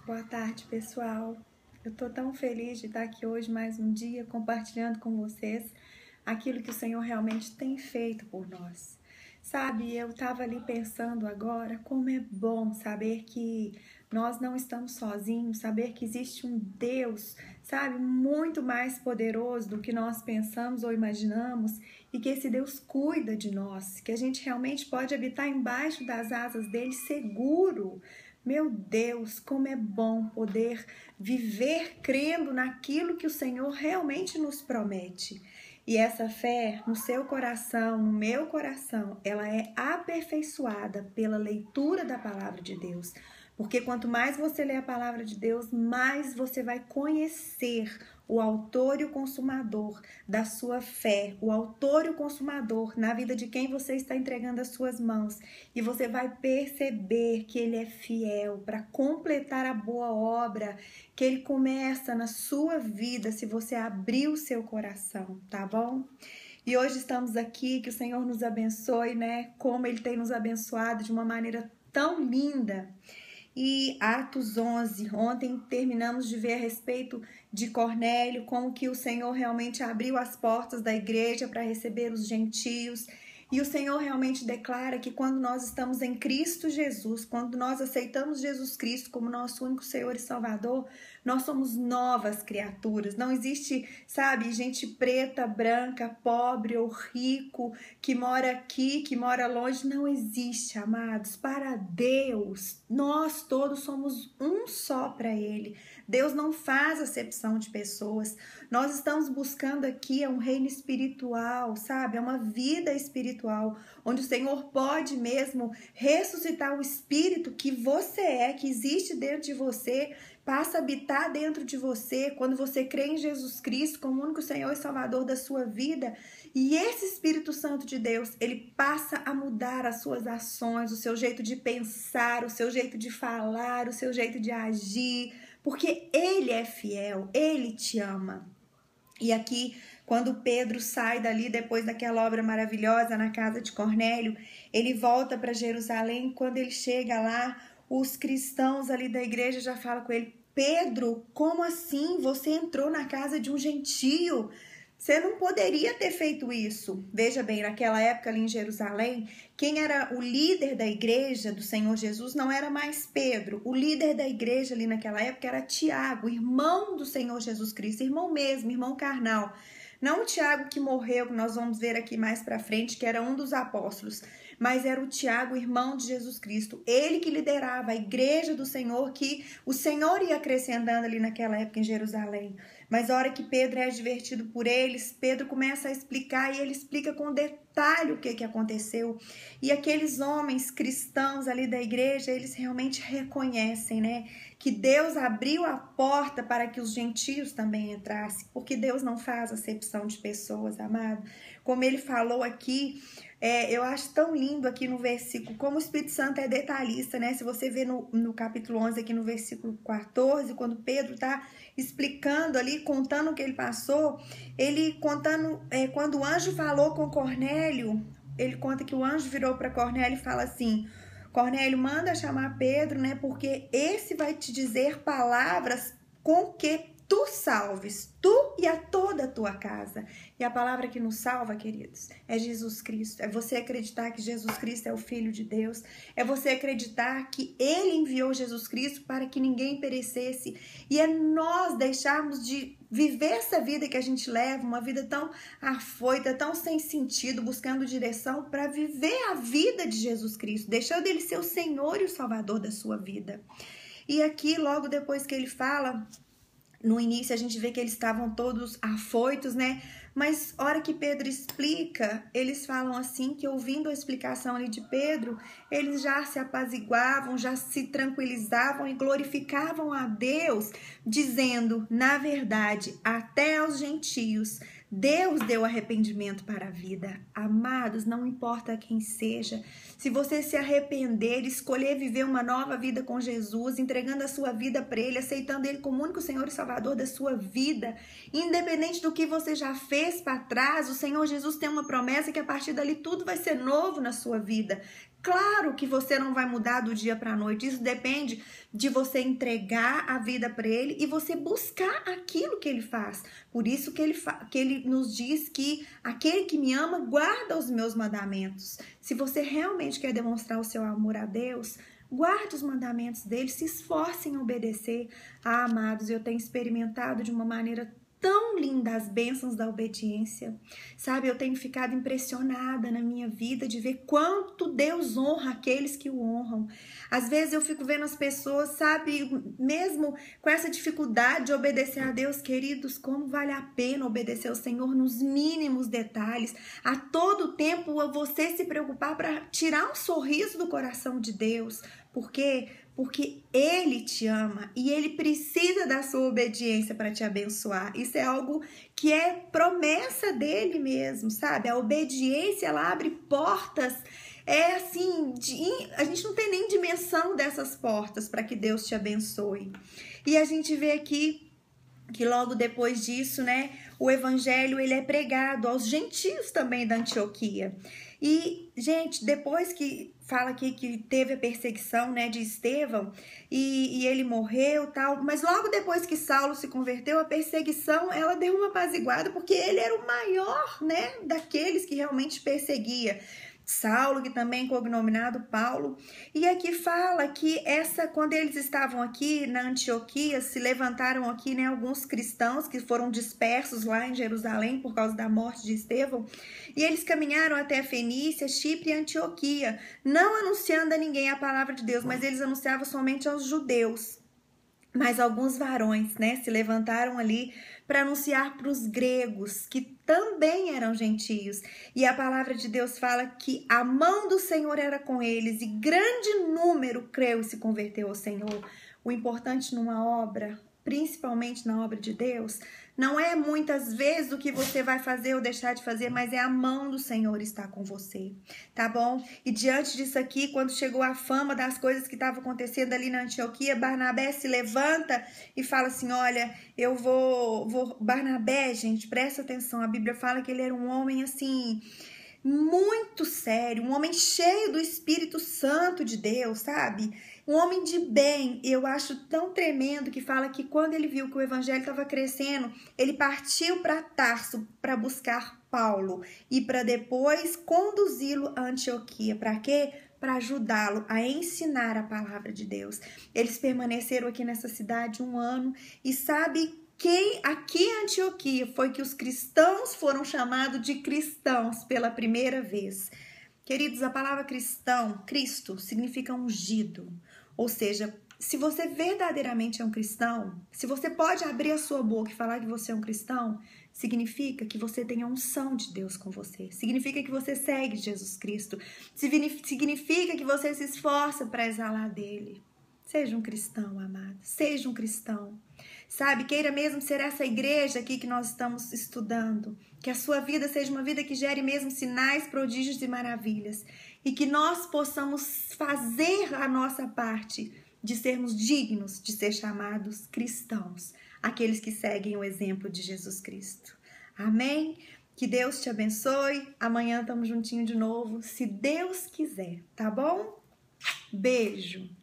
Boa tarde, pessoal. Eu tô tão feliz de estar aqui hoje mais um dia compartilhando com vocês aquilo que o Senhor realmente tem feito por nós. Sabe, eu tava ali pensando agora como é bom saber que nós não estamos sozinhos, saber que existe um Deus, sabe, muito mais poderoso do que nós pensamos ou imaginamos e que esse Deus cuida de nós, que a gente realmente pode habitar embaixo das asas dele seguro. Meu Deus, como é bom poder viver crendo naquilo que o Senhor realmente nos promete. E essa fé no seu coração, no meu coração, ela é aperfeiçoada pela leitura da palavra de Deus. Porque quanto mais você lê a palavra de Deus, mais você vai conhecer o autor e o consumador da sua fé, o autor e o consumador na vida de quem você está entregando as suas mãos. E você vai perceber que ele é fiel para completar a boa obra que ele começa na sua vida se você abrir o seu coração, tá bom? E hoje estamos aqui, que o Senhor nos abençoe, né? Como ele tem nos abençoado de uma maneira tão linda. E Atos 11, ontem terminamos de ver a respeito de Cornélio, como que o Senhor realmente abriu as portas da igreja para receber os gentios. E o Senhor realmente declara que quando nós estamos em Cristo Jesus, quando nós aceitamos Jesus Cristo como nosso único Senhor e Salvador, nós somos novas criaturas. Não existe, sabe, gente preta, branca, pobre ou rico, que mora aqui, que mora longe. Não existe, amados. Para Deus, nós todos somos um só para Ele. Deus não faz acepção de pessoas. Nós estamos buscando aqui um reino espiritual, sabe? É uma vida espiritual, onde o Senhor pode mesmo ressuscitar o espírito que você é, que existe dentro de você, passa a habitar dentro de você, quando você crê em Jesus Cristo como único Senhor e Salvador da sua vida. E esse Espírito Santo de Deus, ele passa a mudar as suas ações, o seu jeito de pensar, o seu jeito de falar, o seu jeito de agir, porque ele é fiel, ele te ama. E aqui, quando Pedro sai dali, depois daquela obra maravilhosa na casa de Cornélio, ele volta para Jerusalém. Quando ele chega lá, os cristãos ali da igreja já falam com ele: Pedro, como assim? Você entrou na casa de um gentio? Você não poderia ter feito isso. Veja bem, naquela época ali em Jerusalém, quem era o líder da igreja do Senhor Jesus não era mais Pedro. O líder da igreja ali naquela época era Tiago, irmão do Senhor Jesus Cristo, irmão mesmo, irmão carnal. Não o Tiago que morreu, que nós vamos ver aqui mais pra frente, que era um dos apóstolos, mas era o Tiago, irmão de Jesus Cristo. Ele que liderava a igreja do Senhor, que o Senhor ia acrescentando ali naquela época em Jerusalém. Mas a hora que Pedro é advertido por eles, Pedro começa a explicar e ele explica com detalhe o que aconteceu. E aqueles homens cristãos ali da igreja, eles realmente reconhecem, né, que Deus abriu a porta para que os gentios também entrassem, porque Deus não faz acepção de pessoas, amado. Como ele falou aqui, eu acho tão lindo aqui no versículo, como o Espírito Santo é detalhista, né? Se você vê no capítulo 11, aqui no versículo 14, quando Pedro está explicando ali, contando o que ele passou, ele contando, quando o anjo falou com Cornélio, ele conta que o anjo virou para Cornélio e fala assim: Cornélio, manda chamar Pedro, né? Porque esse vai te dizer palavras com que tu salves, tu e a toda a tua casa. E a palavra que nos salva, queridos, é Jesus Cristo. É você acreditar que Jesus Cristo é o Filho de Deus. É você acreditar que Ele enviou Jesus Cristo para que ninguém perecesse. E é nós deixarmos de viver essa vida que a gente leva, uma vida tão afoita, tão sem sentido, buscando direção, para viver a vida de Jesus Cristo, deixando Ele ser o Senhor e o Salvador da sua vida. E aqui, logo depois que ele fala, no início a gente vê que eles estavam todos afoitos, né? Mas hora que Pedro explica, eles falam assim, que ouvindo a explicação ali de Pedro, eles já se apaziguavam, já se tranquilizavam e glorificavam a Deus, dizendo: na verdade, até aos gentios, Deus deu arrependimento para a vida. Amados, não importa quem seja, se você se arrepender, escolher viver uma nova vida com Jesus, entregando a sua vida para Ele, aceitando Ele como único Senhor e Salvador da sua vida, independente do que você já fez para trás, o Senhor Jesus tem uma promessa que a partir dali tudo vai ser novo na sua vida. Claro que você não vai mudar do dia para a noite. Isso depende de você entregar a vida para ele e você buscar aquilo que ele faz. Por isso que ele nos diz que aquele que me ama guarda os meus mandamentos. Se você realmente quer demonstrar o seu amor a Deus, guarde os mandamentos dele, se esforce em obedecer. Ah, amados, eu tenho experimentado de uma maneira tão linda as bênçãos da obediência, sabe? Eu tenho ficado impressionada na minha vida de ver quanto Deus honra aqueles que o honram. Às vezes eu fico vendo as pessoas, sabe, mesmo com essa dificuldade de obedecer a Deus, queridos, como vale a pena obedecer ao Senhor nos mínimos detalhes. A todo tempo você se preocupar para tirar um sorriso do coração de Deus. Por quê? Porque Ele te ama e Ele precisa da sua obediência para te abençoar. Isso é algo que é promessa dele mesmo, sabe? A obediência, ela abre portas, é assim, a gente não tem nem dimensão dessas portas para que Deus te abençoe. E a gente vê aqui que logo depois disso, né, o evangelho ele é pregado aos gentios também da Antioquia. E, gente, depois que fala aqui que teve a perseguição, né, de Estevão e ele morreu, tal, mas logo depois que Saulo se converteu, a perseguição, ela deu uma apaziguada, porque ele era o maior, né, daqueles que realmente perseguia. Saulo, que também é cognominado Paulo, e aqui fala que quando eles estavam aqui na Antioquia, se levantaram aqui, né, alguns cristãos que foram dispersos lá em Jerusalém por causa da morte de Estevão, e eles caminharam até Fenícia, Chipre e Antioquia, não anunciando a ninguém a palavra de Deus, mas eles anunciavam somente aos judeus. Mas alguns varões, né, se levantaram ali para anunciar para os gregos, que também eram gentios. E a palavra de Deus fala que a mão do Senhor era com eles e grande número creu e se converteu ao Senhor. O importante numa obra, principalmente na obra de Deus, não é muitas vezes o que você vai fazer ou deixar de fazer, mas é a mão do Senhor estar com você, tá bom? E diante disso aqui, quando chegou a fama das coisas que estavam acontecendo ali na Antioquia, Barnabé se levanta e fala assim, olha, eu vou... Barnabé, gente, presta atenção, a Bíblia fala que ele era um homem assim... muito sério, um homem cheio do Espírito Santo de Deus, sabe? Um homem de bem. Eu acho tão tremendo que fala que quando ele viu que o evangelho estava crescendo, ele partiu para Tarso para buscar Paulo e para depois conduzi-lo a Antioquia. Para quê? Para ajudá-lo a ensinar a palavra de Deus. Eles permaneceram aqui nessa cidade 1 ano e sabe quem aqui em Antioquia foi que os cristãos foram chamados de cristãos pela primeira vez? Queridos, a palavra cristão, Cristo, significa ungido. Ou seja, se você verdadeiramente é um cristão, se você pode abrir a sua boca e falar que você é um cristão, significa que você tem a unção de Deus com você. Significa que você segue Jesus Cristo. Significa que você se esforça para exalar dele. Seja um cristão, amado. Seja um cristão. Sabe, queira mesmo ser essa igreja aqui que nós estamos estudando. Que a sua vida seja uma vida que gere mesmo sinais, prodígios e maravilhas. E que nós possamos fazer a nossa parte de sermos dignos de ser chamados cristãos. Aqueles que seguem o exemplo de Jesus Cristo. Amém? Que Deus te abençoe. Amanhã estamos juntinho de novo, se Deus quiser, tá bom? Beijo!